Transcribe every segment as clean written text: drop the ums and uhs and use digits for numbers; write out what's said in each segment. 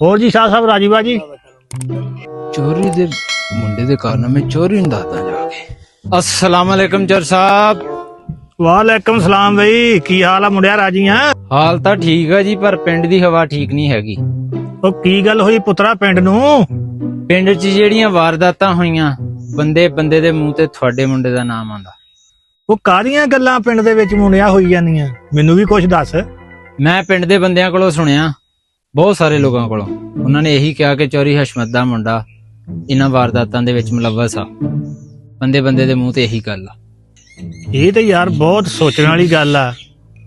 ਹੋਰ ਜੀ ਸ਼ਾਹ ਸਾਹਿਬ ਰਾਜੀ ਬਾਜੀ। ਚੋਰੀ ਦੇ ਮੁੰਡੇ ਦੇ ਕਾਰਨਾਮੇ ਚੋਰੀ ਨੂੰ ਦੱਸਦਾ ਜਾ ਕੇ। अस्सलाम वालेकुम चोर साहब। ਵਾਲੇਕਮ ਸਲਾਮ ਬਈ, ਕੀ ਹਾਲ ਆ ਮੁੰਡਿਆ, ਰਾਜੀ ਆ? हाल तो ठीक है जी, पर पिंड दी हवा ठीक नहीं हैगी। ਉਹ ਕੀ ਗੱਲ ਹੋਈ ਪੁੱਤਰਾ ਪਿੰਡ ਨੂੰ? पिंड च ਜਿਹੜੀਆਂ ਵਾਰਦਾਤਾਂ ਹੋਈਆਂ, ਬੰਦੇ ਬੰਦੇ ਦੇ ਮੂੰਹ ਤੇ ਤੁਹਾਡੇ ਮੁੰਡੇ ਦਾ ਨਾਮ ਆਂਦਾ। ਉਹ ਕਾਹਦੀਆਂ ਗੱਲਾਂ ਪਿੰਡ ਦੇ ਵਿੱਚ ਮੁੰਡਿਆ ਹੋਈ ਜਾਂਦੀਆਂ, ਮੈਨੂੰ ਵੀ ਕੁਝ ਦੱਸ। ਮੈਂ ਪਿੰਡ ਦੇ ਬੰਦਿਆਂ ਕੋਲੋਂ ਸੁਣਿਆ, ਬਹੁਤ ਸਾਰੇ ਲੋਕਾਂ ਕੋਲੋਂ। ਉਹਨਾਂ ਨੇ ਇਹੀ ਕਿਹਾ ਕਿ ਚੋਰੀ ਹਸ਼ਮਤ ਦਾ ਮੁੰਡਾ ਇਹਨਾਂ ਵਾਰਦਾਤਾਂ ਦੇ ਵਿੱਚ ਮੁਲਵਸ ਆ। ਬੰਦੇ ਬੰਦੇ ਦੇ ਮੂੰਹ ਤੇ ਇਹੀ ਗੱਲ ਆ। ਇਹ ਤੇ ਯਾਰ ਬਹੁਤ ਸੋਚਣ ਵਾਲੀ ਗੱਲ ਆ,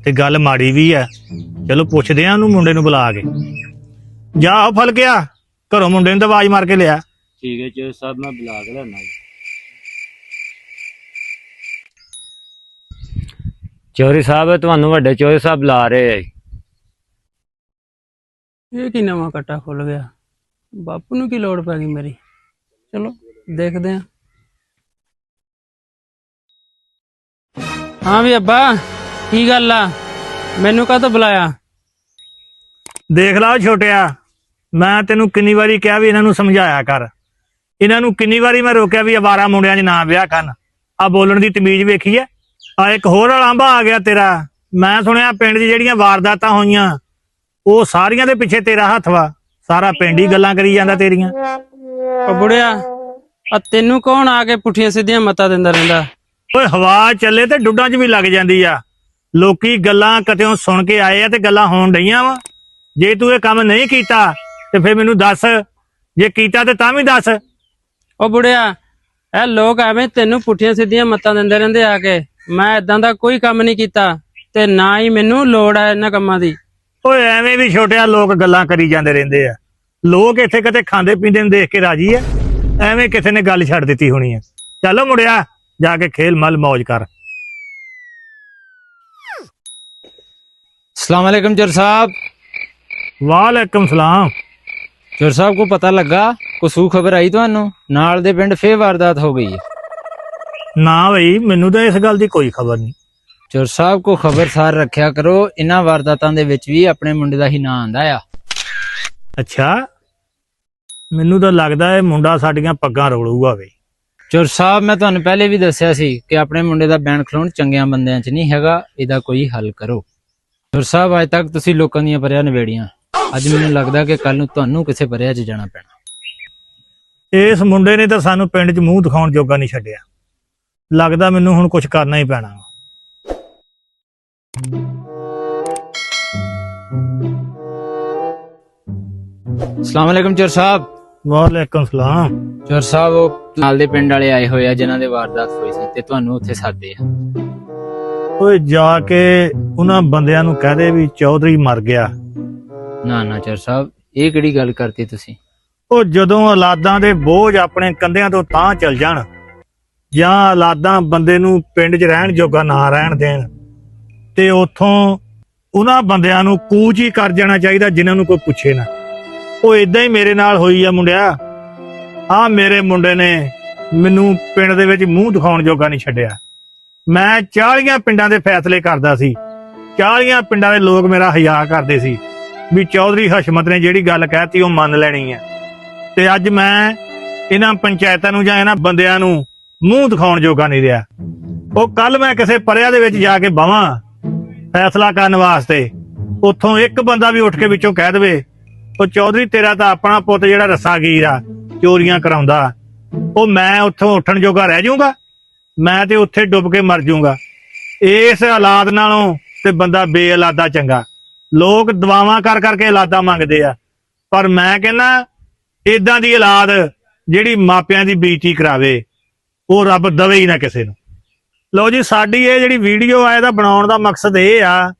ਤੇ ਗੱਲ ਮਾੜੀ ਵੀ ਆ। ਚਲੋ ਪੁੱਛਦੇ ਆ ਉਹਨੂੰ, ਮੁੰਡੇ ਨੂੰ ਬੁਲਾ ਕੇ। ਜਾ ਆਓ ਫਲ ਗਿਆ ਘਰੋਂ, ਮੁੰਡੇ ਨੂੰ ਤਾਂ ਆਵਾਜ਼ ਮਾਰ ਕੇ ਲਿਆ। ਠੀਕ ਹੈ ਚੋਰ ਸਾਹਿਬ, ਮੈਂ ਬੁਲਾ ਕੇ ਲੈਣਾ। ਚੋਰੀ ਸਾਹਿਬ, ਤੁਹਾਨੂੰ ਵੱਡੇ ਚੋਰੀ ਸਾਹਿਬ ਬੁਲਾ ਰਹੇ ਆ। ਇਹ ਕੀ ਨਵਾਂ ਕੱਟਾ ਖੁੱਲ ਗਿਆ? ਬਾਪੂ ਨੂੰ ਕੀ ਲੋੜ ਪੈ ਗਈ ਮੇਰੀ? ਚਲੋ ਦੇਖਦੇ ਆਂ। ਹਾਂ ਵੀ ਅੱਬਾ, ਕੀ ਗੱਲ ਆ? ਮੈਨੂੰ ਕਾਹਤੋਂ ਬੁਲਾਇਆ? ਦੇਖ ਲਾ ਛੋਟਿਆ, ਮੈਂ ਤੈਨੂੰ ਕਿੰਨੀ ਵਾਰੀ ਕਿਹਾ ਵੀ ਇਹਨਾਂ ਨੂੰ ਸਮਝਾਇਆ ਕਰ। ਇਹਨਾਂ ਨੂੰ ਕਿੰਨੀ ਵਾਰੀ ਮੈਂ ਰੋਕਿਆ ਵੀ ਅਵਾਰਾ ਮੁੰਡਿਆਂ 'ਚ ਨਾ ਵਿਆਹ ਕਰਨ। ਆ ਬੋਲਣ ਦੀ ਤਮੀਜ਼ ਵੇਖੀ ਐ। ਆ ਇੱਕ ਹੋਰ ਅਲਾਂਭਾ ਆ ਗਿਆ ਤੇਰਾ। ਮੈਂ ਸੁਣਿਆ ਪਿੰਡ 'ਚ ਜਿਹੜੀਆਂ ਵਾਰਦਾਤਾਂ ਹੋਈਆਂ ਉਹ ਸਾਰੀਆਂ ਦੇ ਪਿੱਛੇ ਤੇਰਾ ਹੱਥ ਵਾ। ਸਾਰਾ ਪਿੰਡ ਹੀ ਗੱਲਾਂ ਕਰੀ ਜਾਂਦਾ ਤੇਰੀਆਂ। ਉਹ ਬੁੜਿਆ, ਆ ਤੈਨੂੰ ਕੌਣ ਆ ਕੇ ਪੁੱਠੀਆਂ ਸਿੱਧੀਆਂ ਮੱਤਾਂ ਦਿੰਦਾ ਰਹਿੰਦਾ? ਓਏ ਹਵਾ ਚੱਲੇ ਤੇ ਡੁੱਡਾਂ 'ਚ ਵੀ ਲੱਗ ਜਾਂਦੀ ਆ। ਲੋਕੀ ਗੱਲਾਂ ਕਤਿਓਂ ਸੁਣ ਕੇ ਆਏ ਆ ਤੇ ਗੱਲਾਂ ਹੋਣ ਡਈਆਂ ਵਾ। ਜੇ ਤੂੰ ਇਹ ਕੰਮ ਨਹੀਂ ਕੀਤਾ ਤੇ ਫਿਰ ਮੈਨੂੰ ਦੱਸ, ਜੇ ਕੀਤਾ ਤੇ ਤਾਂ ਵੀ ਦੱਸ। ਉਹ ਬੁੜਿਆ, ਇਹ ਲੋਕ ਐਵੇਂ ਤੈਨੂੰ ਪੁੱਠੀਆਂ ਸਿੱਧੀਆਂ ਮੱਤਾਂ ਦਿੰਦੇ ਰਹਿੰਦੇ ਆ ਕੇ। ਮੈਂ ਏਦਾਂ ਦਾ ਕੋਈ ਕੰਮ ਨਹੀਂ ਕੀਤਾ ਤੇ ਨਾ ਹੀ ਮੈਨੂੰ ਲੋੜ ਹੈ ਇਹਨਾਂ ਕੰਮਾਂ ਦੀ। ਓਏ ਐਵੇਂ ਵੀ ਛੋਟਿਆ ਲੋਕ ਗੱਲਾਂ ਕਰੀ ਜਾਂਦੇ ਰਹਿੰਦੇ ਆ। ਲੋਕ ਇੱਥੇ ਕਿਤੇ ਖਾਂਦੇ ਪੀਂਦੇ ਨੂੰ ਦੇਖ ਕੇ ਰਾਜੀ ਆ। ਐਵੇਂ ਕਿਸੇ ਨੇ ਗੱਲ ਛੱਡ ਦਿੱਤੀ ਹੋਣੀ ਆ। ਚੱਲ ਮੁੰਡਿਆ, ਜਾ ਕੇ ਖੇਲ ਮਲ ਮौज ਕਰ। अस्सलाम वालेकुम चोर साहब। ਵਾਲੇਕਮ ਸਲਾਮ। चोर साहब को पता लगा, को सू खबर आई ਤੁਹਾਨੂੰ? ਨਾਲ ਦੇ ਪਿੰਡ ਫੇਰ ਵਾਰਦਾਤ ਹੋ ਗਈ ਹੈ। ਨਾ ਬਈ, ਮੈਨੂੰ ਤਾਂ ਇਸ ਗੱਲ ਦੀ ਕੋਈ ਖਬਰ ਨਹੀਂ। ਚੋਰ ਸਾਹਿਬ ਕੋ ਖਬਰਸਾਰ ਰੱਖਿਆ ਕਰੋ। ਇਹਨਾਂ ਵਾਰਦਾਤਾਂ ਦੇ ਵਿੱਚ ਵੀ ਆਪਣੇ ਮੁੰਡੇ ਦਾ ਹੀ ਨਾਂ ਆਂਦਾ ਆ। ਅੱਛਾ, ਮੈਨੂੰ ਤਾਂ ਲੱਗਦਾ ਇਹ ਮੁੰਡਾ ਸਾਡੀਆਂ ਪੱਗਾਂ ਰੋਲੂਗਾ ਬਈ। ਚੋਰ ਸਾਹਿਬ, ਮੈਂ ਤੁਹਾਨੂੰ ਪਹਿਲੇ ਵੀ ਦੱਸਿਆ ਸੀ ਕਿ ਆਪਣੇ ਮੁੰਡੇ ਦਾ ਬੈਣ ਖਲੋਣ ਚੰਗਿਆਂ ਬੰਦਿਆਂ 'ਚ ਨਹੀਂ ਹੈਗਾ। ਇਹਦਾ ਕੋਈ ਹੱਲ ਕਰੋ। ਚੋਰ ਸਾਹਿਬ, ਅੱਜ ਤੱਕ ਤੁਸੀਂ ਲੋਕਾਂ ਦੀਆਂ ਪਰਿਆਂ ਨਿਬੇੜੀਆਂ। ਅੱਜ ਮੈਨੂੰ ਲੱਗਦਾ ਕਿ ਕੱਲ ਨੂੰ ਤੁਹਾਨੂੰ ਕਿਸੇ ਪਰਿਆਂ 'ਚ ਜਾਣਾ ਪੈਣਾ। ਇਸ ਮੁੰਡੇ ਨੇ ਤਾਂ ਸਾਨੂੰ ਪਿੰਡ 'ਚ ਮੂੰਹ ਦਿਖਾਉਣ ਜੋਗਾ ਨਹੀਂ ਛੱਡਿਆ। ਲੱਗਦਾ ਮੈਨੂੰ ਹੁਣ ਕੁਝ ਕਰਨਾ ਹੀ ਪੈਣਾ। अस्सलाम वालेकुम चोर साहब। ਵਾਲੇਕਮ ਸਲਾਮ। ਚੋਰ ਸਾਹਿਬ, ਉਹ ਨਾਲ ਦੇ ਪਿੰਡ ਵਾਲੇ ਆਏ ਹੋਏ ਆ ਜਿਨ੍ਹਾਂ ਦੇ ਵਾਰਦਾਤ ਹੋਈ ਸੀ ਤੇ ਤੁਹਾਨੂੰ ਉੱਥੇ ਸਾਦੇ ਆ। ਓਏ ਜਾ ਕੇ ਉਹਨਾਂ ਬੰਦਿਆਂ ਨੂੰ ਕਹਿ ਦੇ ਵੀ ਚੌਧਰੀ ਮਰ ਗਿਆ। ਨਾ ਨਾ ਚੋਰ ਸਾਹਿਬ, ਇਹ ਕਿਹੜੀ ਗੱਲ ਕਰਤੀ ਤੁਸੀਂ? ਉਹ ਜਦੋਂ ਔਲਾਦਾਂ ਦੇ ਬੋਝ ਆਪਣੇ ਕੰਧਿਆਂ ਤੋਂ ਤਾਂ ਚੱਲ ਜਾਣ, ਜਾਂ ਔਲਾਦਾਂ ਬੰਦੇ ਨੂੰ ਪਿੰਡ 'ਚ ਰਹਿਣ ਜੋਗਾ ਨਾ ਰਹਿਣ ਦੇਣ, ਤੇ ਉੱਥੋਂ ਉਹਨਾਂ ਬੰਦਿਆਂ ਨੂੰ ਕੂਚ ਹੀ ਕਰ ਜਾਣਾ ਚਾਹੀਦਾ ਜਿਨ੍ਹਾਂ ਨੂੰ ਕੋਈ ਪੁੱਛੇ ਨਾ। ਉਹ ਇਦਾਂ ਹੀ ਮੇਰੇ ਨਾਲ ਹੋਈ ਆ ਮੁੰਡਿਆ। ਆ ਮੇਰੇ ਮੁੰਡੇ ਨੇ ਮੈਨੂੰ ਪਿੰਡ ਦੇ ਵਿੱਚ ਮੂੰਹ ਦਿਖਾਉਣ ਜੋਗਾ ਨਹੀਂ ਛੱਡਿਆ। ਮੈਂ 40 ਪਿੰਡਾਂ ਦੇ ਫੈਸਲੇ ਕਰਦਾ ਸੀ। 40 ਪਿੰਡਾਂ ਦੇ ਲੋਕ ਮੇਰਾ ਹਿਆ ਕਰਦੇ ਸੀ ਵੀ ਚੌਧਰੀ ਹਸ਼ਮਤ ਨੇ ਜਿਹੜੀ ਗੱਲ ਕਹਿਤੀ ਉਹ ਮੰਨ ਲੈਣੀ ਹੈ। ਤੇ ਅੱਜ ਮੈਂ ਇਹਨਾਂ ਪੰਚਾਇਤਾਂ ਨੂੰ ਜਾਂ ਇਹਨਾਂ ਬੰਦਿਆਂ ਨੂੰ ਮੂੰਹ ਦਿਖਾਉਣ ਜੋਗਾ ਨਹੀਂ ਰਿਹਾ। ਉਹ ਕੱਲ ਮੈਂ ਕਿਸੇ ਪਰਿਆ ਦੇ ਵਿੱਚ ਜਾ ਕੇ ਬਵਾਂ ਫੈਸਲਾ ਕਰਨ ਵਾਸਤੇ, ਉੱਥੋਂ ਇੱਕ ਬੰਦਾ ਵੀ ਉੱਠ ਕੇ ਵਿੱਚੋਂ ਕਹਿ ਦੇਵੇ ਉਹ ਚੌਧਰੀ ਤੇਰਾ ਤਾਂ ਆਪਣਾ ਪੁੱਤ ਜਿਹੜਾ ਰੱਸਾਗੀਰ ਆ, ਚੋਰੀਆਂ ਕਰਾਉਂਦਾ, ਉਹ ਮੈਂ ਉੱਥੋਂ ਉੱਠਣ ਜੋਗਾ ਰਹਿ ਜਾਊਂਗਾ? ਮੈਂ ਤੇ ਉੱਥੇ ਡੁੱਬ ਕੇ ਮਰ ਜਾਊਂਗਾ। ਇਸ ਔਲਾਦ ਨਾਲੋਂ ਤੇ ਬੰਦਾ ਬੇਔਲਾਦਾ ਚੰਗਾ। ਲੋਕ ਦੁਆਵਾਂ ਕਰ ਕਰਕੇ ਔਲਾਦਾਂ ਮੰਗਦੇ ਆ, ਪਰ ਮੈਂ ਕਹਿੰਦਾ ਏਦਾਂ ਦੀ ਔਲਾਦ ਜਿਹੜੀ ਮਾਪਿਆਂ ਦੀ ਬੇਇੱਜ਼ਤੀ ਕਰਾਵੇ, ਉਹ ਰੱਬ ਦਵੇ ਹੀ ਨਾ ਕਿਸੇ ਨੂੰ। ਲਓ ਜੀ, ਸਾਡੀ ਇਹ ਜਿਹੜੀ ਵੀਡੀਓ ਆ ਇਹਦਾ ਬਣਾਉਣ ਦਾ ਮਕਸਦ ਇਹ ਆ